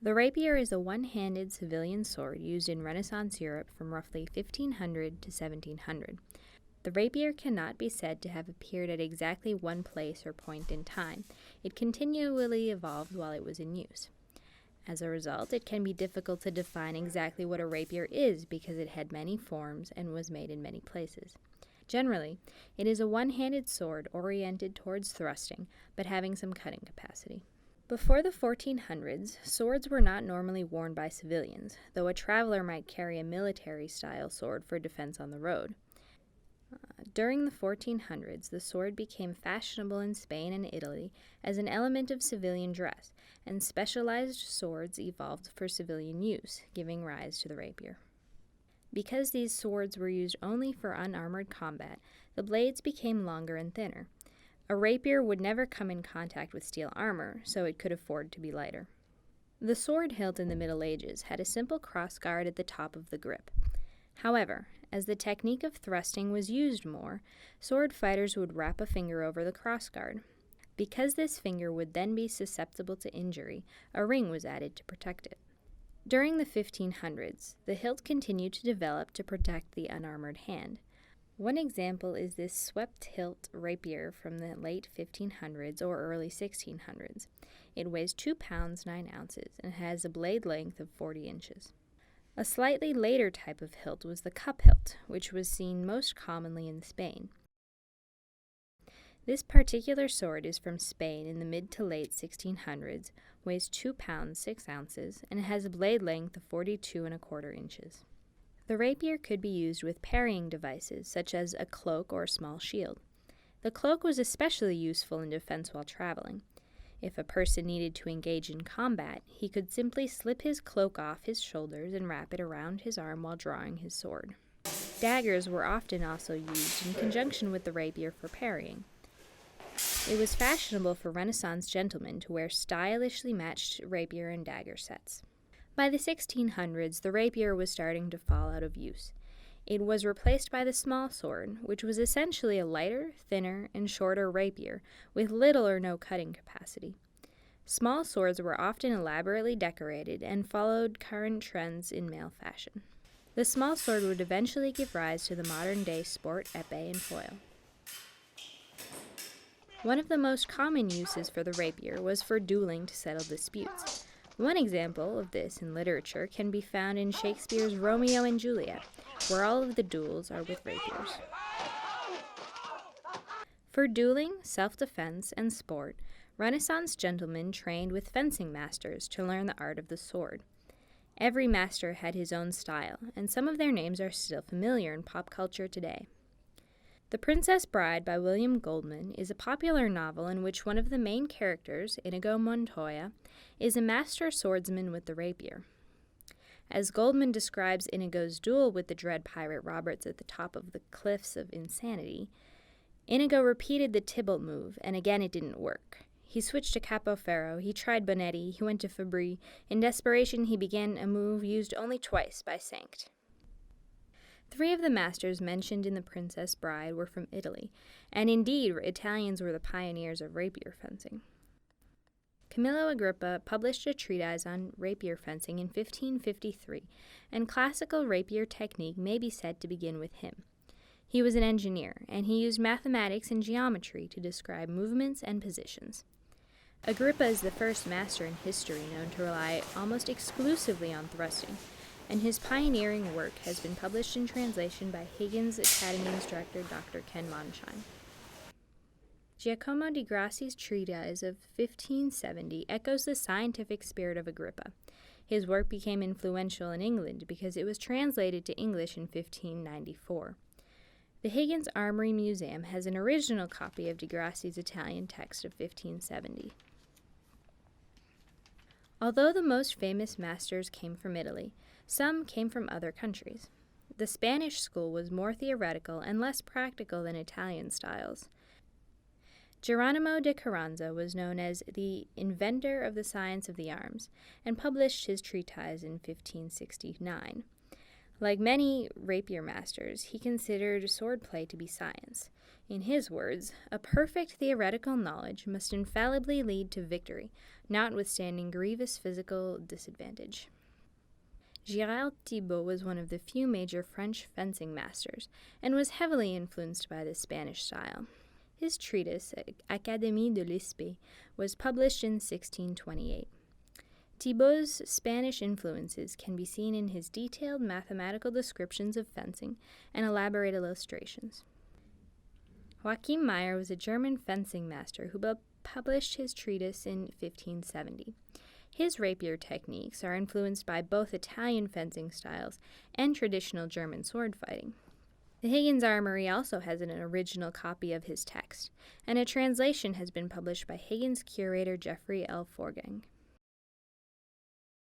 The rapier is a one-handed civilian sword used in Renaissance Europe from roughly 1500 to 1700. The rapier cannot be said to have appeared at exactly one place or point in time. It continually evolved while it was in use. As a result, it can be difficult to define exactly what a rapier is because it had many forms and was made in many places. Generally, it is a one-handed sword oriented towards thrusting, but having some cutting capacity. Before the 1400s, swords were not normally worn by civilians, though a traveler might carry a military-style sword for defense on the road. During the 1400s, the sword became fashionable in Spain and Italy as an element of civilian dress, and specialized swords evolved for civilian use, giving rise to the rapier. Because these swords were used only for unarmored combat, the blades became longer and thinner. A rapier would never come in contact with steel armor, so it could afford to be lighter. The sword hilt in the Middle Ages had a simple crossguard at the top of the grip. However, as the technique of thrusting was used more, sword fighters would wrap a finger over the crossguard. Because this finger would then be susceptible to injury, a ring was added to protect it. During the 1500s, the hilt continued to develop to protect the unarmored hand. One example is this swept hilt rapier from the late 1500s or early 1600s. It weighs 2 pounds 9 ounces and has a blade length of 40 inches. A slightly later type of hilt was the cup hilt, which was seen most commonly in Spain. This particular sword is from Spain in the mid to late 1600s, weighs 2 pounds 6 ounces, and has a blade length of 42 1/4 inches. The rapier could be used with parrying devices, such as a cloak or a small shield. The cloak was especially useful in defense while traveling. If a person needed to engage in combat, he could simply slip his cloak off his shoulders and wrap it around his arm while drawing his sword. Daggers were often also used in conjunction with the rapier for parrying. It was fashionable for Renaissance gentlemen to wear stylishly matched rapier and dagger sets. By the 1600s, the rapier was starting to fall out of use. It was replaced by the small sword, which was essentially a lighter, thinner, and shorter rapier with little or no cutting capacity. Small swords were often elaborately decorated and followed current trends in male fashion. The small sword would eventually give rise to the modern-day sport, épée, and foil. One of the most common uses for the rapier was for dueling to settle disputes. One example of this in literature can be found in Shakespeare's Romeo and Juliet, where all of the duels are with rapiers. For dueling, self-defense, and sport, Renaissance gentlemen trained with fencing masters to learn the art of the sword. Every master had his own style, and some of their names are still familiar in pop culture today. The Princess Bride by William Goldman is a popular novel in which one of the main characters, Inigo Montoya, is a master swordsman with the rapier. As Goldman describes Inigo's duel with the dread pirate Roberts at the top of the cliffs of Insanity, Inigo repeated the Tybalt move, and again it didn't work. He switched to Capoferro, he tried Bonetti, he went to Fabri. In desperation, he began a move used only twice by Sanct. 3 of the masters mentioned in The Princess Bride were from Italy, and indeed Italians were the pioneers of rapier fencing. Camillo Agrippa published a treatise on rapier fencing in 1553, and classical rapier technique may be said to begin with him. He was an engineer, and he used mathematics and geometry to describe movements and positions. Agrippa is the first master in history known to rely almost exclusively on thrusting, and his pioneering work has been published in translation by Higgins Academy instructor Dr. Ken Monshine. Giacomo di Grassi's treatise of 1570 echoes the scientific spirit of Agrippa. His work became influential in England because it was translated to English in 1594. The Higgins Armory Museum has an original copy of di Grassi's Italian text of 1570. Although the most famous masters came from Italy, some came from other countries. The Spanish school was more theoretical and less practical than Italian styles. Geronimo de Carranza was known as the inventor of the science of the arms, and published his treatise in 1569. Like many rapier masters, he considered swordplay to be science. In his words, a perfect theoretical knowledge must infallibly lead to victory, notwithstanding grievous physical disadvantage. Gérard Thibault was one of the few major French fencing masters, and was heavily influenced by the Spanish style. His treatise, Académie de l'Espée, was published in 1628. Thibault's Spanish influences can be seen in his detailed mathematical descriptions of fencing and elaborate illustrations. Joachim Meyer was a German fencing master who published his treatise in 1570. His rapier techniques are influenced by both Italian fencing styles and traditional German sword fighting. The Higgins Armory also has an original copy of his text, and a translation has been published by Higgins curator Jeffrey L. Forgang.